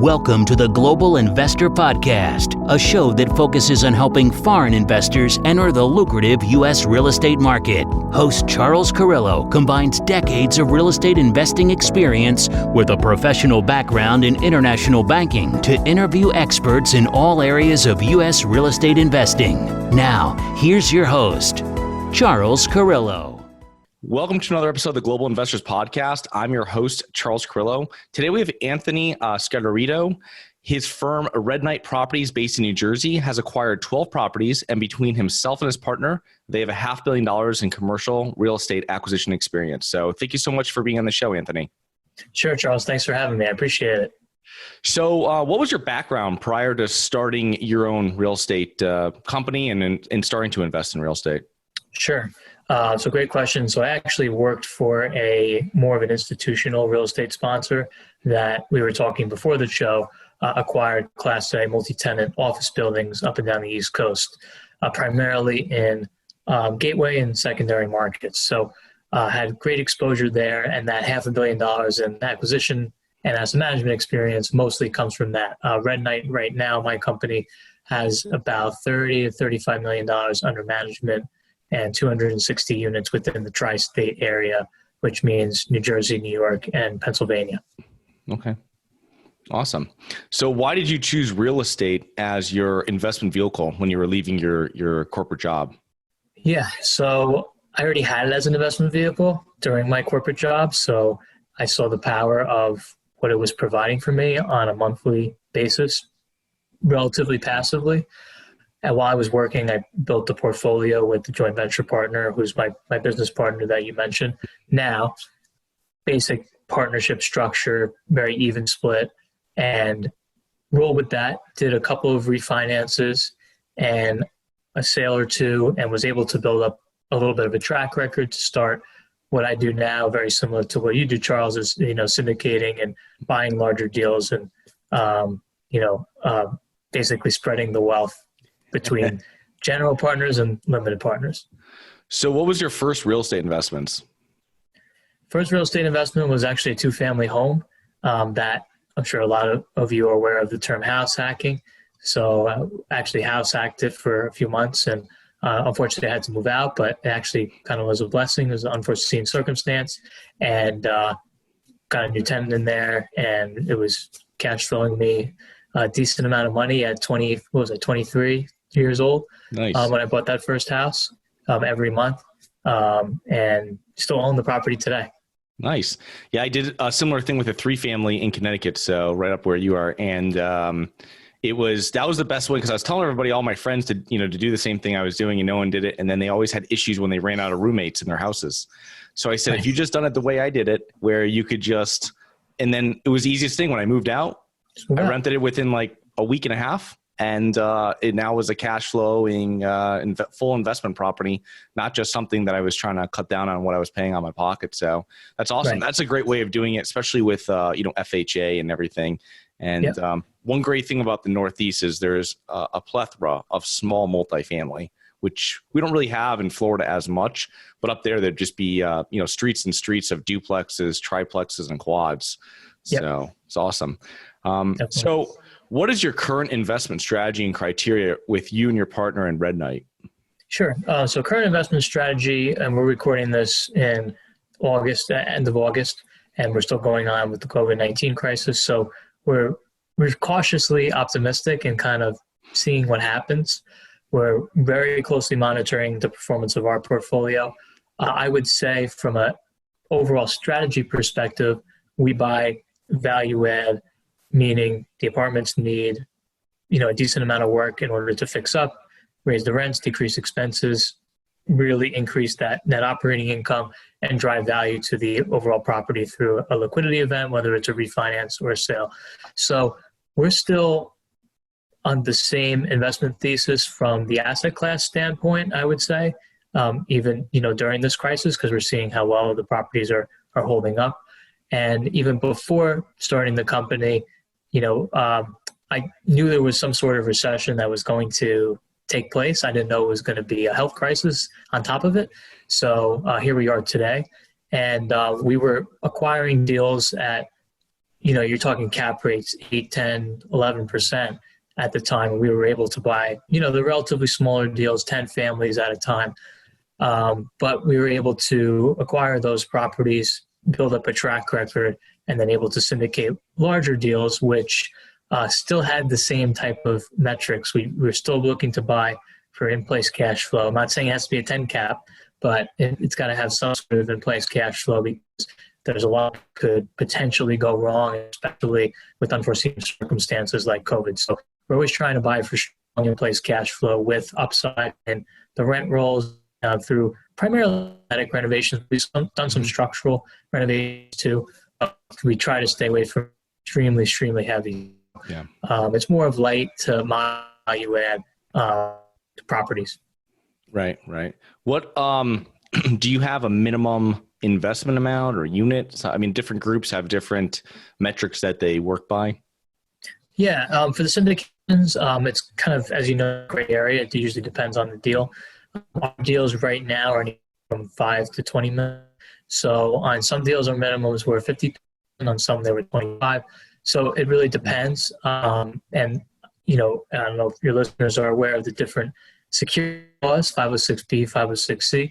Welcome to the Global Investor Podcast, a show that focuses on helping foreign investors enter the lucrative U.S. real estate market. Host Charles Carillo combines decades of real estate investing experience with a professional background in international banking to interview experts in all areas of U.S. real estate investing. Now, here's your host, Charles Carillo. Welcome to another episode of the Global Investors Podcast. I'm your host, Charles Carillo. Today we have Anthony Scandariato. His firm, Red Knight Properties, based in New Jersey, has acquired 12 properties, and between himself and his partner, they have $500 million in commercial real estate acquisition experience. So thank you so much for being on the show, Anthony. Sure, Charles. Thanks for having me. I appreciate it. So what was your background prior to starting your own real estate company and starting to invest in real estate? Sure. So great question. So I actually worked for a more of an institutional real estate sponsor that we were talking before the show, acquired Class A multi-tenant office buildings up and down the East Coast, primarily in gateway and secondary markets. So had great exposure there, and that $500 million in acquisition and asset management experience mostly comes from that. Red Knight right now, my company, has about $30 to $35 million under management and 260 units within the tri-state area, which means New Jersey, New York, and Pennsylvania. Okay. Awesome. So why did you choose real estate as your investment vehicle when you were leaving your corporate job? Yeah. So I already had it as an investment vehicle during my corporate job. So I saw the power of what it was providing for me on a monthly basis, relatively passively. And while I was working, I built a portfolio with the joint venture partner, who's my business partner that you mentioned. Now, basic partnership structure, very even split, and roll with that. Did a couple of refinances and a sale or two, and was able to build up a little bit of a track record to start what I do now, very similar to what you do, Charles, is syndicating and buying larger deals and basically spreading the wealth between general partners and limited partners. So what was your first real estate investments? First real estate investment was actually a two-family home that I'm sure a lot of you are aware of the term house hacking. So actually house hacked it for a few months, and unfortunately I had to move out, but it actually kind of was a blessing. It was an unforeseen circumstance, and got a new tenant in there, and it was cash flowing me a decent amount of money at 23 years old. Nice. When I bought that first house every month, and still own the property today. Nice. Yeah, I did a similar thing with a 3-family in Connecticut, so right up where you are, and that was the best way because I was telling everybody, all my friends, to do the same thing I was doing, and no one did it, and then they always had issues when they ran out of roommates in their houses. So I said, if you just done it the way I did it, where you could just, and then it was the easiest thing when I moved out. I rented it within like a week and a half. And it now was a cash flowing full investment property, not just something that I was trying to cut down on what I was paying on my pocket. So that's awesome. Right. That's a great way of doing it, especially with FHA and everything. And one great thing about the Northeast is there's a plethora of small multifamily, which we don't really have in Florida as much. But up there, there'd just be streets and streets of duplexes, triplexes, and quads. Yep. So it's awesome. So what is your current investment strategy and criteria with you and your partner in Red Knight? Sure. So current investment strategy, and we're recording this in August, end of August, and we're still going on with the COVID-19 crisis. So we're cautiously optimistic and kind of seeing what happens. We're very closely monitoring the performance of our portfolio. I would say from an overall strategy perspective, we buy value add, meaning the apartments need, a decent amount of work in order to fix up, raise the rents, decrease expenses, really increase that net operating income, and drive value to the overall property through a liquidity event, whether it's a refinance or a sale. So we're still on the same investment thesis from the asset class standpoint, I would say, even, during this crisis, because we're seeing how well the properties are holding up. And even before starting the company, I knew there was some sort of recession that was going to take place. I didn't know it was going to be a health crisis on top of it. So here we are today. And we were acquiring deals at you're talking cap rates 8, 10, 11% at the time. We were able to buy, the relatively smaller deals, 10 families at a time. But we were able to acquire those properties, build up a track record, and then able to syndicate larger deals, which still had the same type of metrics. We're still looking to buy for in-place cash flow. I'm not saying it has to be a 10 cap, but it's got to have some sort of in-place cash flow, because there's a lot that could potentially go wrong, especially with unforeseen circumstances like COVID. So we're always trying to buy for strong in-place cash flow with upside, and the rent rolls through primarily aesthetic renovations. We've done some structural renovations too. We try to stay away from extremely heavy. Yeah. It's more of light to value add properties. Right. What do you have a minimum investment amount or unit? I mean, different groups have different metrics that they work by. Yeah. For the syndications, it's kind of, as you know, a gray area. It usually depends on the deal. Our deals right now are from 5 to 20 million. So on some deals, our minimums were 50, and on some they were 25. So it really depends. And I don't know if your listeners are aware of the different security laws, 506B, 506C.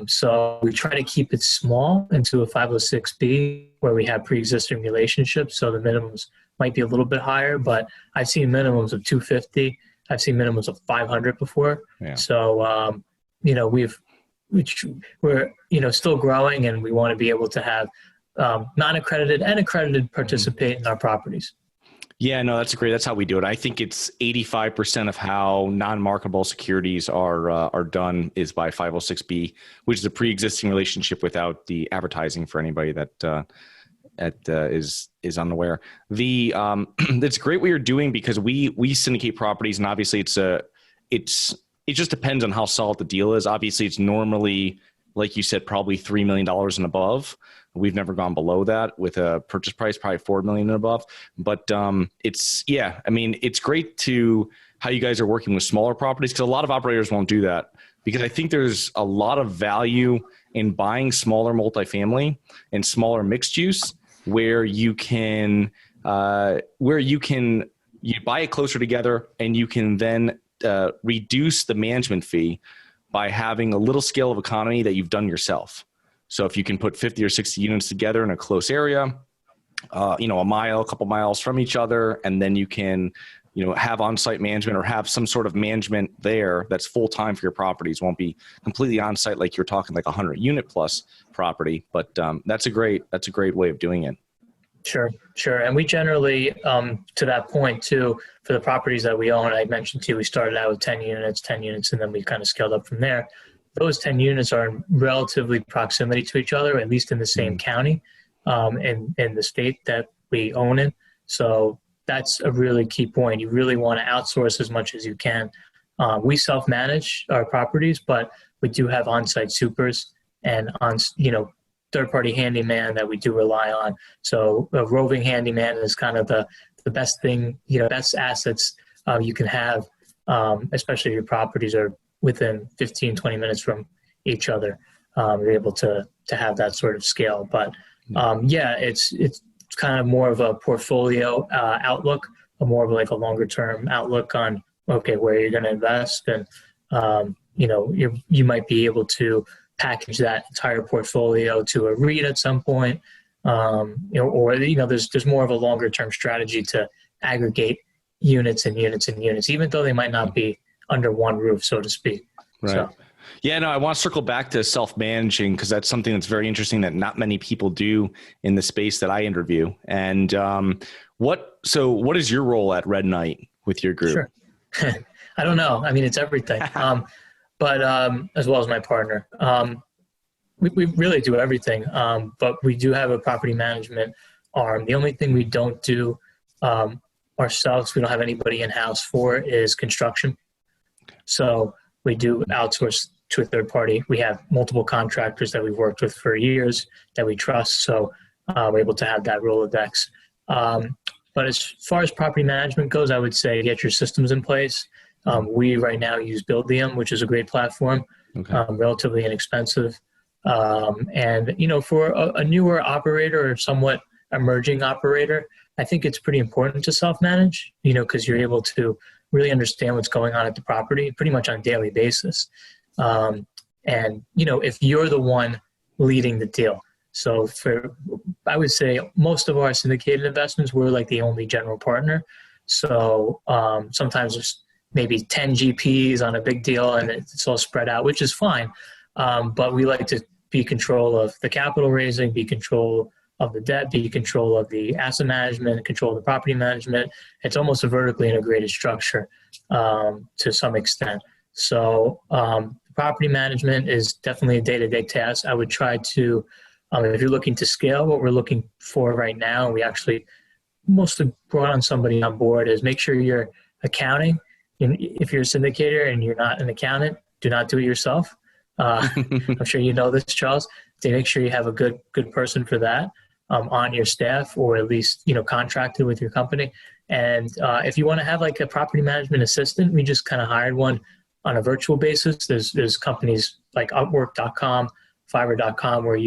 So we try to keep it small into a 506B where we have pre-existing relationships. So the minimums might be a little bit higher, but I've seen minimums of 250. I've seen minimums of 500 before. Yeah. So, we're still growing, and we want to be able to have non-accredited and accredited participate in our properties. Yeah, no, that's how we do it. I think it's 85% of how non-marketable securities are done is by 506B, which is a pre-existing relationship without the advertising for anybody that is unaware. It's great what you're doing, because we syndicate properties, and obviously it just depends on how solid the deal is. Obviously, it's normally, like you said, probably $3 million and above. We've never gone below that with a purchase price, probably $4 million and above. But it's great to how you guys are working with smaller properties, because a lot of operators won't do that, because I think there's a lot of value in buying smaller multifamily and smaller mixed use, where you buy it closer together, and you can then reduce the management fee by having a little scale of economy that you've done yourself. So if you can put 50 or 60 units together in a close area, a couple miles from each other, and then you can, have on-site management or have some sort of management there that's full-time for your properties. Won't be completely on-site like you're talking like 100 unit plus property, but that's a great way of doing it. Sure. And we generally, to that point too, for the properties that we own, I mentioned to you, we started out with 10 units, and then we kind of scaled up from there. Those 10 units are in relatively proximity to each other, at least in the same county, in the state that we own in. So that's a really key point. You really want to outsource as much as you can. We self-manage our properties, but we do have on-site supers and third-party handyman that we do rely on. So a roving handyman is kind of the best thing, best assets you can have, especially if your properties are within 15, 20 minutes from each other. You're able to have that sort of scale. But it's kind of more of a portfolio outlook, more of like a longer term outlook on, okay, where you're going to invest. And, you might be able to package that entire portfolio to a REIT at some point, there's more of a longer term strategy to aggregate units, even though they might not be under one roof, so to speak. Right. So. Yeah, no, I want to circle back to self-managing, because that's something that's very interesting that not many people do in the space that I interview. And what is your role at Red Knight with your group? Sure. I don't know. I mean, it's everything. But as well as my partner. We really do everything, but we do have a property management arm. The only thing we don't do ourselves, we don't have anybody in-house for, is construction. So we do outsource to a third party. We have multiple contractors that we've worked with for years that we trust, so we're able to have that Rolodex. But as far as property management goes, I would say get your systems in place. We right now use Buildium, which is a great platform, relatively inexpensive. And, for a newer operator or somewhat emerging operator, I think it's pretty important to self-manage, because you're able to really understand what's going on at the property pretty much on a daily basis. And if you're the one leading the deal. So I would say most of our syndicated investments, we're like the only general partner. So sometimes there's maybe 10 GPs on a big deal and it's all spread out, which is fine. But we like to be in control of the capital raising, be in control of the debt, be in control of the asset management, control of the property management. It's almost a vertically integrated structure to some extent. So property management is definitely a day-to-day task. I would try to, if you're looking to scale, what we're looking for right now, and we actually mostly brought on somebody on board, is make sure you're accounting. If you're a syndicator and you're not an accountant, do not do it yourself. I'm sure you know this, Charles. To make sure you have a good person for that on your staff, or at least contracted with your company. And if you want to have like a property management assistant, we just kind of hired one on a virtual basis. There's companies like Upwork.com, Fiverr.com where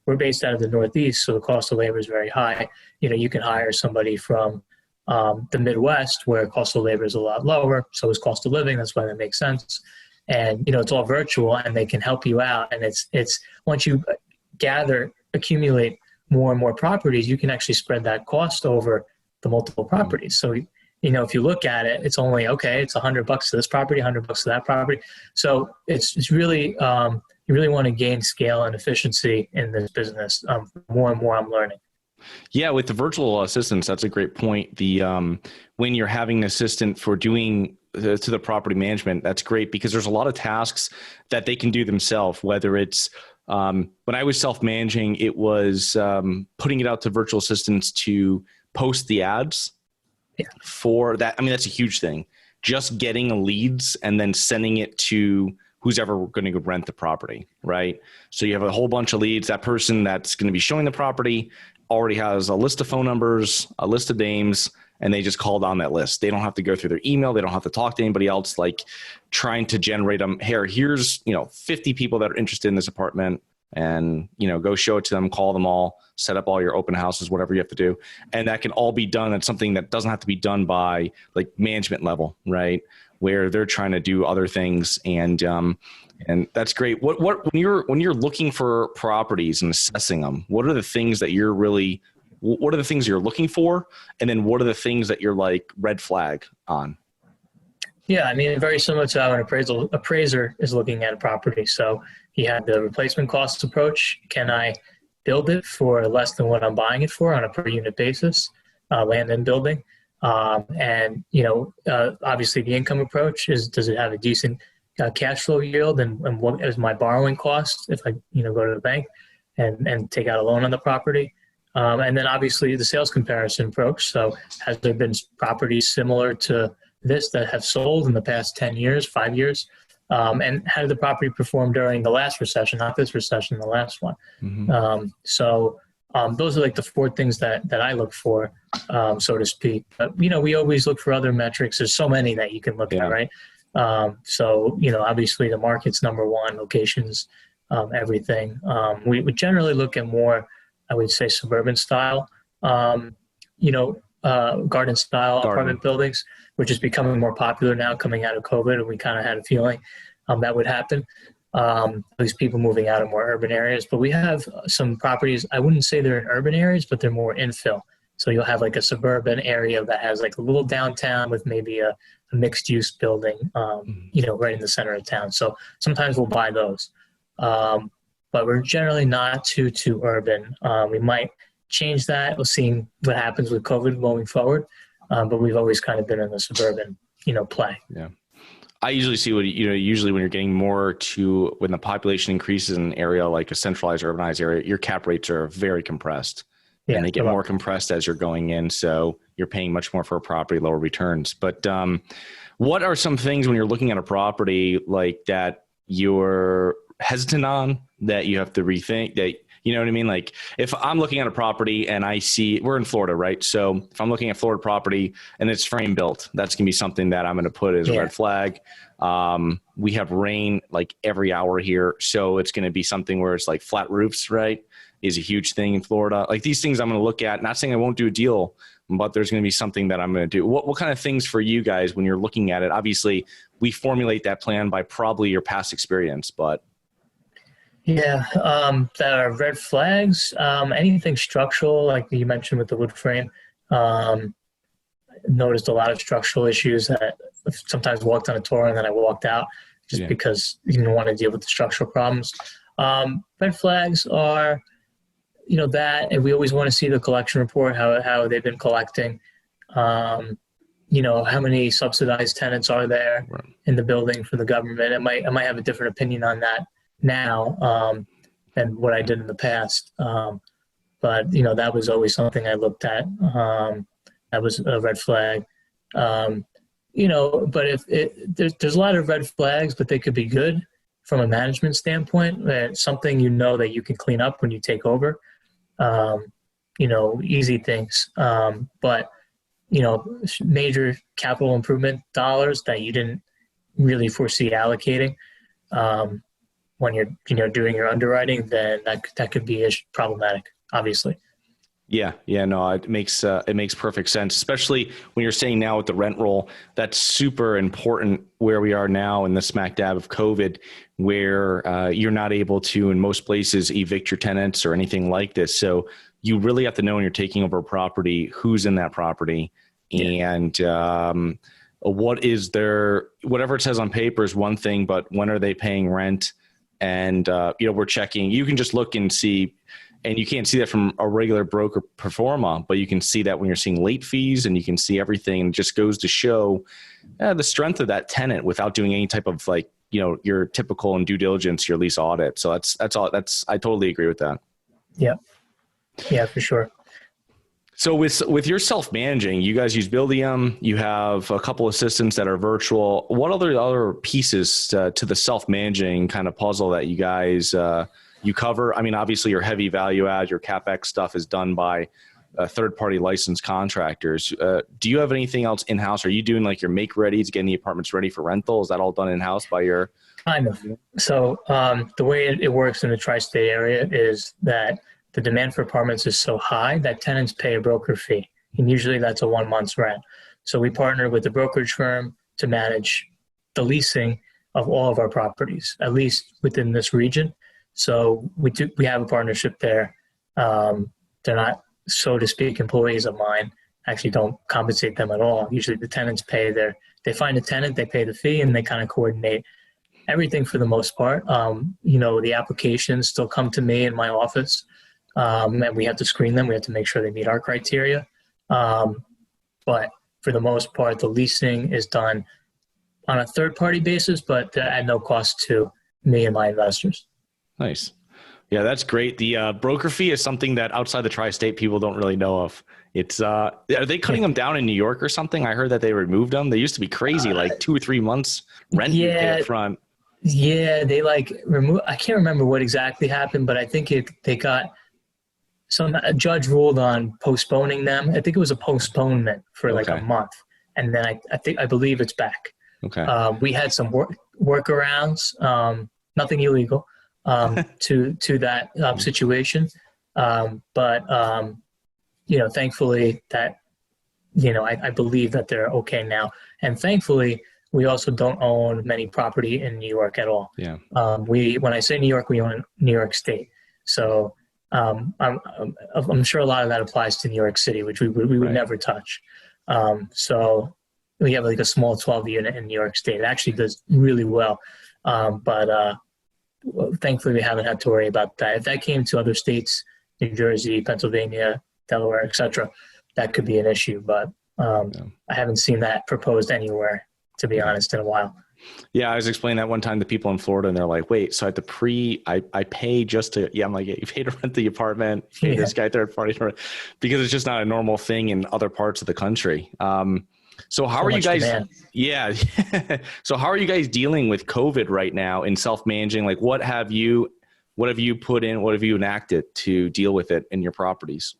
we're based out of the Northeast, so the cost of labor is very high. You can hire somebody from the Midwest where cost of labor is a lot lower, so is cost of living. That's why that makes sense. And it's all virtual, and they can help you out. And it's once you accumulate more and more properties, you can actually spread that cost over the multiple properties. So if you look at it, it's only it's $100 to this property, $100 to that property. So it's really you really want to gain scale and efficiency in this business. More and more I'm learning. Yeah, with the virtual assistants, that's a great point. When you're having an assistant for doing to the property management, that's great because there's a lot of tasks that they can do themselves, whether it's when I was self-managing, it was putting it out to virtual assistants to post the ads for that. I mean, that's a huge thing. Just getting leads and then sending it to who's ever going to rent the property, right? So you have a whole bunch of leads. That person that's going to be showing the property already has a list of phone numbers, a list of names, and they just called on that list. They don't have to go through their email. They don't have to talk to anybody else, like trying to generate them. Here's 50 people that are interested in this apartment, and go show it to them, call them all, set up all your open houses, whatever you have to do. And that can all be done. That's something that doesn't have to be done by like management level, right? Where they're trying to do other things. And that's great. What when you're looking for properties and assessing them, what are the things that you're looking for? And then what are the things that you're like red flag on? Yeah, I mean, very similar to how an appraiser is looking at a property. So you have the replacement cost approach. Can I build it for less than what I'm buying it for on a per unit basis, land and building? And obviously the income approach is, does it have a decent cash flow yield, and what is my borrowing cost if I go to the bank and take out a loan on the property? And then obviously the sales comparison approach. So has there been properties similar to this that have sold in the past 10 years, 5 years? And how did the property perform during the last recession, not this recession, the last one? Mm-hmm. So those are like the four things that I look for, so to speak. But, we always look for other metrics. There's so many that you can look at, right? So, obviously the market's number one, locations, everything. We generally look at more, I would say, suburban style, garden style apartment buildings, which is becoming more popular now coming out of COVID. And we kind of had a feeling that would happen. At least people moving out of more urban areas. But we have some properties, I wouldn't say they're in urban areas, but they're more infill. So you'll have like a suburban area that has like a little downtown with maybe a mixed use building, right in the center of town. So sometimes we'll buy those. But we're generally not too urban. We might change that. We'll see what happens with COVID going forward. But we've always kind of been in the suburban, play. Yeah. I usually see usually when you're getting more to when the population increases in an area like a centralized urbanized area, your cap rates are very compressed. Yeah, and they get more compressed as you're going in. So you're paying much more for a property, lower returns. But what are some things when you're looking at a property like that you're hesitant on, that you have to rethink, that, you know what I mean? Like if I'm looking at a property and I see, we're in Florida, right? So if I'm looking at Florida property and it's frame built, that's going to be something that I'm going to put as a red flag. We have rain like every hour here. So it's going to be something where it's like flat roofs, right? is a huge thing in Florida. Like these things I'm going to look at, not saying I won't do a deal, but there's going to be something that I'm going to do. What kind of things for you guys when you're looking at it? Obviously we formulate that plan by probably your past experience, but. Yeah, that are red flags. Anything structural, like you mentioned with the wood frame. Noticed a lot of structural issues that sometimes walked on a tour and then I walked out just because you didn't want to deal with the structural problems. Red flags are, that, and we always want to see the collection report, how they've been collecting. How many subsidized tenants are there in the building for the government? I might have a different opinion on that now than what I did in the past. But that was always something I looked at. That was a red flag. But if there's a lot of red flags, but they could be good from a management standpoint. Something that you can clean up when you take over. Easy things. But major capital improvement dollars that you didn't really foresee allocating. When you're doing your underwriting, then that could be problematic, obviously. Yeah. No, it makes perfect sense, especially when you're saying now with the rent roll. That's super important where we are now in the smack dab of COVID, where you're not able to, in most places, evict your tenants or anything like this. So you really have to know when you're taking over a property, who's in that property, and what is their, whatever it says on paper is one thing, but when are they paying rent? And, we're checking, you can just look and see, and you can't see that from a regular broker pro forma, but you can see that when you're seeing late fees and you can see everything. It just goes to show the strength of that tenant without doing any type of your typical and due diligence, your lease audit. So that's all. I totally agree with that. Yeah. Yeah, for sure. So with your self-managing, you guys use Buildium, you have a couple assistants that are virtual. What other pieces to the self-managing kind of puzzle that you guys you cover? I mean, obviously your heavy value add, your CapEx stuff is done by third-party licensed contractors. Do you have anything else in-house? Are you doing like your make ready to getting the apartments ready for rental? Is that all done in-house by your? Kind of. So the way it works in the tri-state area is that the demand for apartments is so high that tenants pay a broker fee. And usually that's a 1 month's rent. So we partner with the brokerage firm to manage the leasing of all of our properties, at least within this region. So we have a partnership there. They're not, so to speak, employees of mine. Actually don't compensate them at all. Usually the tenants they find a tenant, they pay the fee, and they kind of coordinate everything for the most part. The applications still come to me in my office. And we have to screen them. We have to make sure they meet our criteria. But for the most part, the leasing is done on a third-party basis, but at no cost to me and my investors. Nice. Yeah, that's great. The broker fee is something that outside the tri-state people don't really know of. It's are they cutting them down in New York or something? I heard that they removed them. They used to be crazy, like 2 or 3 months rent you pay up front. Yeah, they remove. I can't remember what exactly happened, but I think they got. A judge ruled on postponing them. I think it was a postponement for a month. And then I believe it's back. Okay. We had some workarounds, nothing illegal, to that situation. But thankfully that, I believe that they're okay now. And thankfully, we also don't own many property in New York at all. Yeah. When I say New York, we own New York State. So, I'm sure a lot of that applies to New York City, which we would never touch. So we have a small 12 unit in New York State. It actually does really well. But thankfully we haven't had to worry about that. If that came to other states, New Jersey, Pennsylvania, Delaware, etc., that could be an issue. But I haven't seen that proposed anywhere, to be honest, in a while. Yeah, I was explaining that one time to people in Florida, and they're like, wait, so I have to I pay just to, I'm like, you pay to rent the apartment, you pay this guy third party, because it's just not a normal thing in other parts of the country. So how are you guys, so how are you guys dealing with COVID right now in self-managing? Like what have you put in, what have you enacted to deal with it in your properties?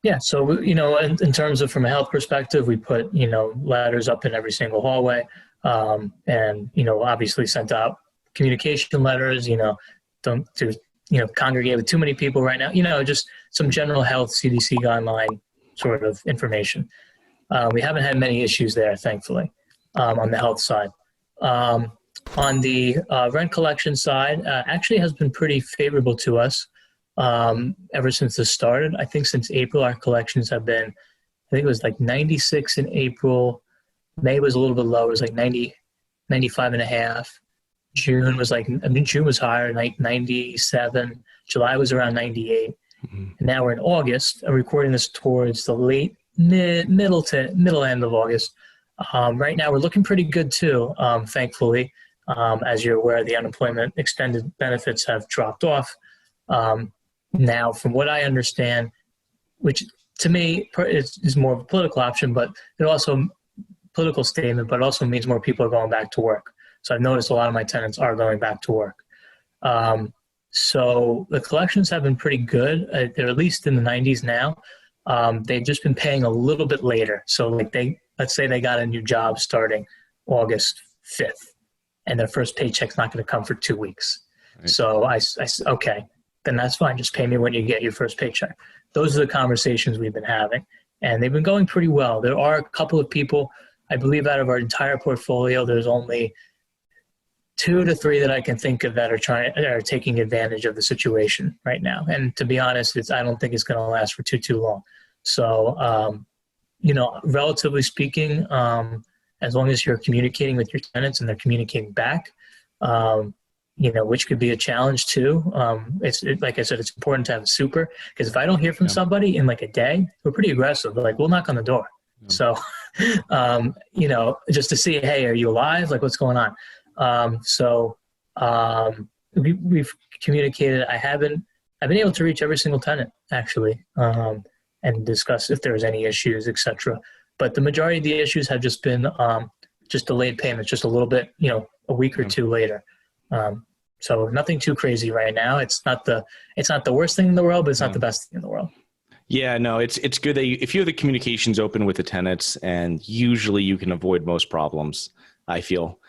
Yeah. So, in terms of from a health perspective, we put, ladders up in every single hallway. And, obviously sent out communication letters, to congregate with too many people right now. Just some general health CDC guideline sort of information. We haven't had many issues there, thankfully, on the health side. On the rent collection side, actually has been pretty favorable to us ever since this started. I think since April, our collections have been, I think it was like 96 in April. May was a little bit lower. It was like 90, 95 and a half. June was June was higher, like 97. July was around 98. Mm-hmm. And now we're in August. I'm recording this towards the middle end of August. Right now we're looking pretty good too, thankfully. As you're aware, the unemployment extended benefits have dropped off. Now, from what I understand, which to me is more of a political option, but it also political statement, but it also means more people are going back to work. So I've noticed a lot of my tenants are going back to work. So the collections have been pretty good. They're at least in the 90s now. They've just been paying a little bit later. So let's say they got a new job starting August 5th, and their first paycheck's not going to come for 2 weeks. Right. So I okay, then that's fine. Just pay me when you get your first paycheck. Those are the conversations we've been having, and they've been going pretty well. There are a couple of people, I believe out of our entire portfolio, there's only 2 to 3 that I can think of that are taking advantage of the situation right now. And to be honest, I don't think it's going to last for too long. So, relatively speaking, as long as you're communicating with your tenants and they're communicating back, which could be a challenge too. Like I said, it's important to have a super, because if I don't hear from somebody in like a day, we're pretty aggressive. Like, we'll knock on the door. Yeah. So, just to see, hey, are you alive? Like, what's going on? We've communicated. I've been able to reach every single tenant actually, and discuss if there's any issues, etc. But the majority of the issues have just been just delayed payments, just a little bit, a week or two later. So nothing too crazy right now. It's not the worst thing in the world, but it's not the best thing in the world. Yeah, no, it's good that if you have the communications open with the tenants, and usually you can avoid most problems, I feel.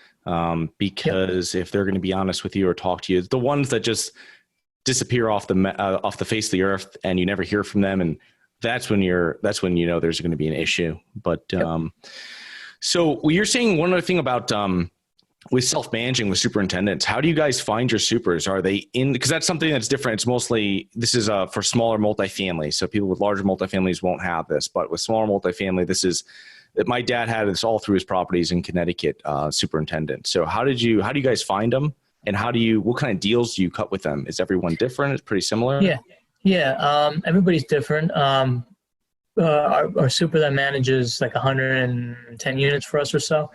Because if they're going to be honest with you or talk to you, the ones that just disappear off the face of the earth and you never hear from them, and that's when there's going to be an issue. But so you're saying one other thing about with self-managing with superintendents, how do you guys find your supers? Are they in? Because that's something that's different. It's mostly for smaller multifamily, so people with larger multifamilies won't have this, but with smaller multifamily, this is. My dad had this all through his properties in Connecticut, superintendent. So how do you guys find them, and what kind of deals do you cut with them? Is everyone different? It's pretty similar. Yeah. Everybody's different. Our super that manages like 110 units for us or so.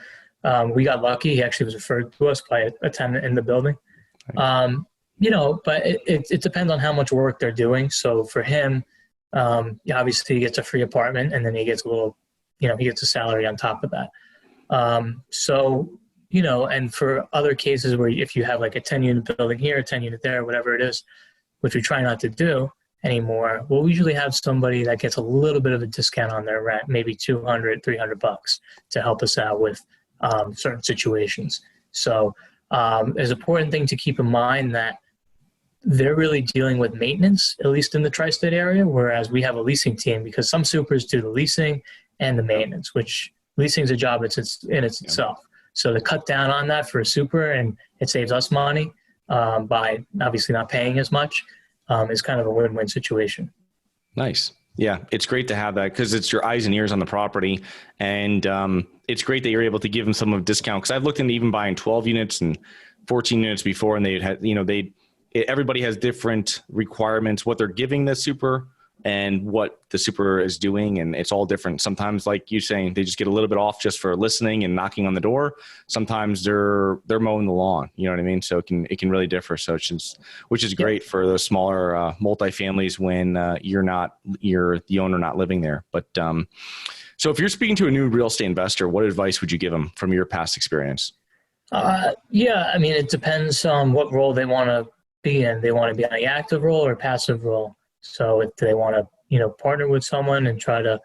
We got lucky. He actually was referred to us by a tenant in the building. Right. But it depends on how much work they're doing. So for him, obviously he gets a free apartment, and then he gets he gets a salary on top of that. And for other cases where if you have like a 10-unit building here, a 10-unit there, whatever it is, which we try not to do anymore, we'll usually have somebody that gets a little bit of a discount on their rent, maybe $200, $300 to help us out with certain situations. So there's an important thing to keep in mind that they're really dealing with maintenance, at least in the tri-state area, whereas we have a leasing team, because some supers do the leasing and the maintenance, which leasing is a job in itself. So to cut down on that for a super, and it saves us money by obviously not paying as much, is kind of a win-win situation. Nice. Yeah, it's great to have that, because it's your eyes and ears on the property, and it's great that you're able to give them some of a discount, because I've looked into even buying 12 units and 14 units before, and everybody has different requirements, what they're giving the super and what the super is doing. And it's all different. Sometimes, like you saying, they just get a little bit off just for listening and knocking on the door. Sometimes they're mowing the lawn, you know what I mean? So it can really differ. So which is great for the smaller multifamilies when you're the owner not living there. But so if you're speaking to a new real estate investor, what advice would you give them from your past experience? It depends on what role they want to be in. They want to be on the active role or passive role. So if they want to, partner with someone and try to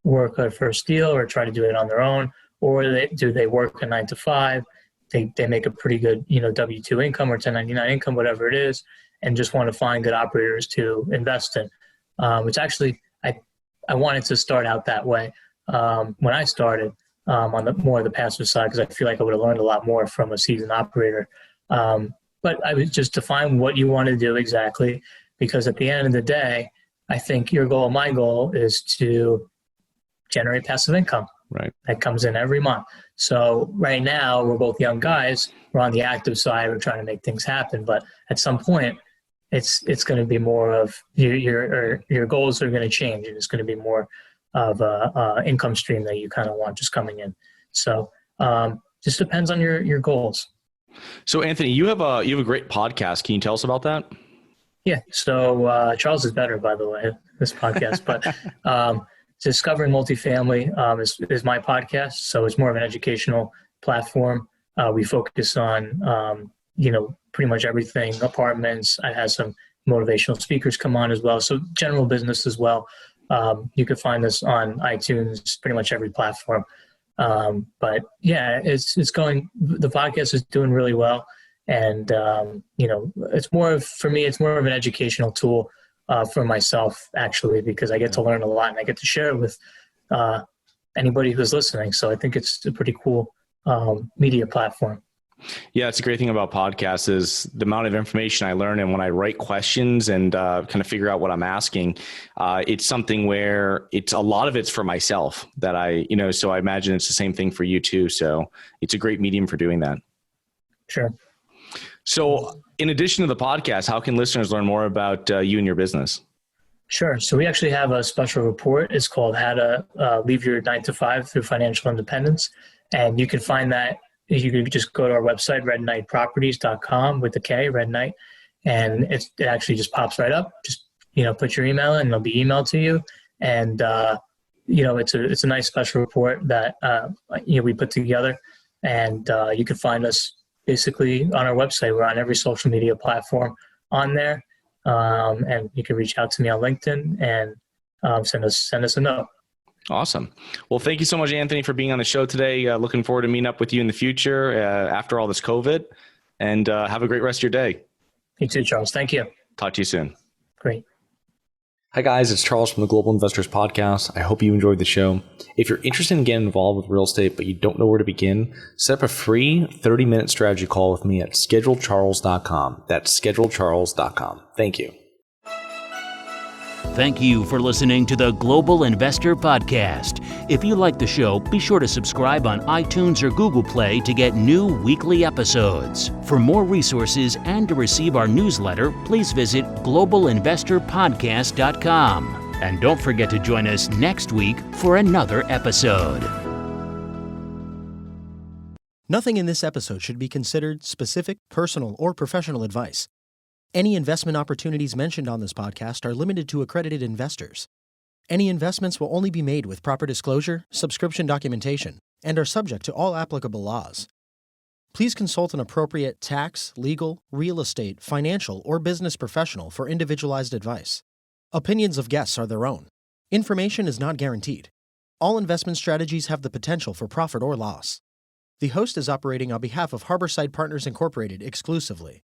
work a first deal, or try to do it on their own, or they work a 9 to 5, they make a pretty good, W-2 income or 1099 income, whatever it is, and just want to find good operators to invest in. Which actually, I wanted to start out that way when I started on the more of the passive side, because I feel like I would have learned a lot more from a seasoned operator. But I was just define what you want to do exactly, because at the end of the day, I think your goal, my goal, is to generate passive income. Right. That comes in every month. So right now, we're both young guys. We're on the active side. We're trying to make things happen. But at some point, it's going to be more of your goals are going to change, and it's going to be more of a income stream that you kind of want just coming in. So just depends on your goals. So Anthony, you have a great podcast. Can you tell us about that? Yeah. So Charles is better, by the way, this podcast, but Discovering Multifamily is my podcast. So it's more of an educational platform. We focus on, pretty much everything, apartments. I have some motivational speakers come on as well. So general business as well. You can find us on iTunes, pretty much every platform. But yeah, it's going, the podcast is doing really well. And, it's more of, for me, it's more of an educational tool for myself, actually, because I get to learn a lot and I get to share it with anybody who's listening. So I think it's a pretty cool media platform. Yeah, it's a great thing about podcasts is the amount of information I learn. And when I write questions and kind of figure out what I'm asking, it's something where a lot of it's for myself that so I imagine it's the same thing for you too. So it's a great medium for doing that. Sure. So in addition to the podcast, how can listeners learn more about you and your business? Sure. So we actually have a special report. It's called How to Leave Your 9-to-5 Through Financial Independence. And you can find that. You can just go to our website, redknightproperties.com with the K, Red Knight, and it actually just pops right up. Just, put your email in and it'll be emailed to you. And, it's a nice special report that, we put together, and you can find us basically on our website. We're on every social media platform on there. And you can reach out to me on LinkedIn and send us a note. Awesome. Well, thank you so much, Anthony, for being on the show today. Looking forward to meeting up with you in the future after all this COVID, and have a great rest of your day. You too, Charles. Thank you. Talk to you soon. Great. Hi guys, it's Charles from the Global Investors Podcast. I hope you enjoyed the show. If you're interested in getting involved with real estate, but you don't know where to begin, set up a free 30-minute strategy call with me at schedulecharles.com. That's schedulecharles.com. Thank you. Thank you for listening to the Global Investor Podcast. If you like the show, be sure to subscribe on iTunes or Google Play to get new weekly episodes. For more resources and to receive our newsletter, please visit globalinvestorpodcast.com. And don't forget to join us next week for another episode. Nothing in this episode should be considered specific, personal, or professional advice. Any investment opportunities mentioned on this podcast are limited to accredited investors. Any investments will only be made with proper disclosure, subscription documentation, and are subject to all applicable laws. Please consult an appropriate tax, legal, real estate, financial, or business professional for individualized advice. Opinions of guests are their own. Information is not guaranteed. All investment strategies have the potential for profit or loss. The host is operating on behalf of Harborside Partners Incorporated exclusively.